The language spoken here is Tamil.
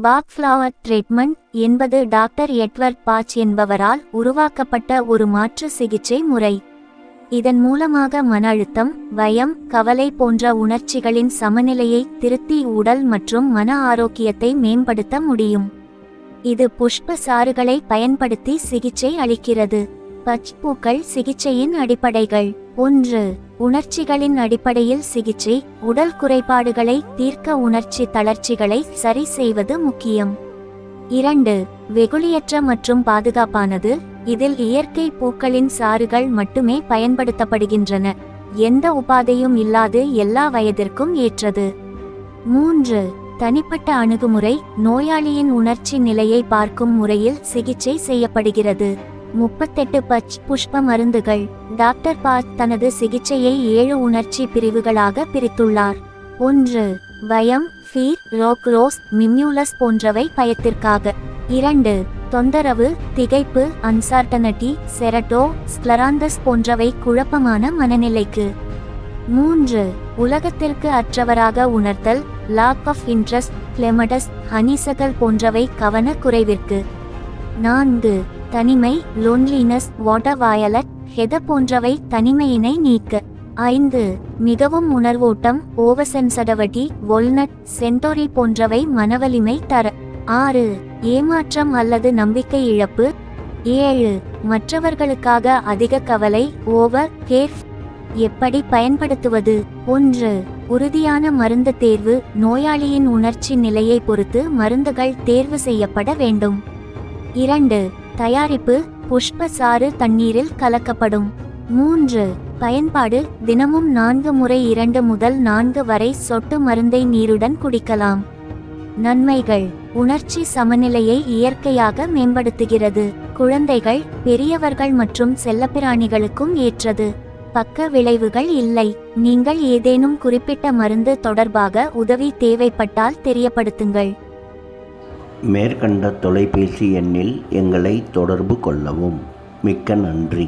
பாக் ஃப்ளவர் ட்ரீட்மெண்ட் என்பது டாக்டர் எட்வர்ட் பாச் என்பவரால் உருவாக்கப்பட்ட ஒரு மாற்று சிகிச்சை முறை. இதன் மூலமாக மன அழுத்தம், பயம், கவலை போன்ற உணர்ச்சிகளின் சமநிலையை திருத்தி உடல் மற்றும் மன ஆரோக்கியத்தை மேம்படுத்த முடியும். இது புஷ்ப சாறுகளை பயன்படுத்தி சிகிச்சை அளிக்கிறது. பச் பூக்கள் சிகிச்சையின் அடிப்படைகள். 1. உணர்ச்சிகளின் அடிப்படையில் சிகிச்சை. உடல் குறைபாடுகளை தீர்க்க உணர்ச்சி தளர்ச்சிகளை சரி செய்வது முக்கியம். 2. வெகுளியற்ற மற்றும் பாதுகாப்பானது. இதில் இயற்கை பூக்களின் சாறுகள் மட்டுமே பயன்படுத்தப்படுகின்றன. எந்த உபாதையும் இல்லாது எல்லா வயதிற்கும் ஏற்றது. 3. தனிப்பட்ட அணுகுமுறை. நோயாளியின் உணர்ச்சி நிலையை பார்க்கும் முறையில் சிகிச்சை செய்யப்படுகிறது. 38 பச் புஷ்ப மருந்துகள். டாக்டர் பாச் தனது சிகிச்சையை 7 உணர்ச்சி பிரிவுகளாக பிரித்துள்ளார். 1. பயம், ஃபீர், ரோஸ், மிம்யூலஸ் போன்றவை பயத்திற்காக. 2. தொந்தரவு, திகைப்பு, அன்சார்டனிட்டி, செரட்டோ, ஸ்க்லராந்தஸ் போன்றவை குழப்பமான மனநிலைக்கு. 3. உலகத்திற்கு அற்றவராக உணர்த்தல், லாக் ஆஃப் இன்ட்ரெஸ்ட், கிளெமடஸ், ஹனிசகல் போன்றவை கவன குறைவிற்கு. 4. தனிமை, லோன்லினஸ், வாட்டர் வயலட், ஹெத போன்றவை தனிமையினை நீக்க. 5. மிகவும் உணர்வூட்டம், ஓவர்சென்சிட்டிவிட்டி, வால்நட், சென்டோரி போன்றவை மனவலிமை தர. 6. ஏமாற்றம் அல்லது நம்பிக்கை இழப்பு. 7. மற்றவர்களுக்காக அதிக கவலை, ஓவர் கேர். எப்படி பயன்படுத்துவது? 1. உறுதியான மருந்து தேர்வு. நோயாளியின் உணர்ச்சி நிலையை பொறுத்து மருந்துகள் தேர்வு செய்யப்பட வேண்டும். 2. தயாரிப்பு. புஷ்ப சாறு தண்ணீரில் கலக்கப்படும். 3. பயன்பாடு. தினமும் 4 முறை 2 முதல் 4 வரை சொட்டு மருந்தை நீருடன் குடிக்கலாம். நன்மைகள். உணர்ச்சி சமநிலையை இயற்கையாக மேம்படுத்துகிறது. குழந்தைகள், பெரியவர்கள் மற்றும் செல்லப்பிராணிகளுக்கும் ஏற்றது. பக்க விளைவுகள் இல்லை. நீங்கள் ஏதேனும் குறிப்பிட்ட மருந்து தொடர்பாக உதவி தேவைப்பட்டால் தெரியப்படுத்துங்கள். மேற்கண்ட தொலைபேசி எண்ணில் எங்களை தொடர்பு கொள்ளவும். மிக்க நன்றி.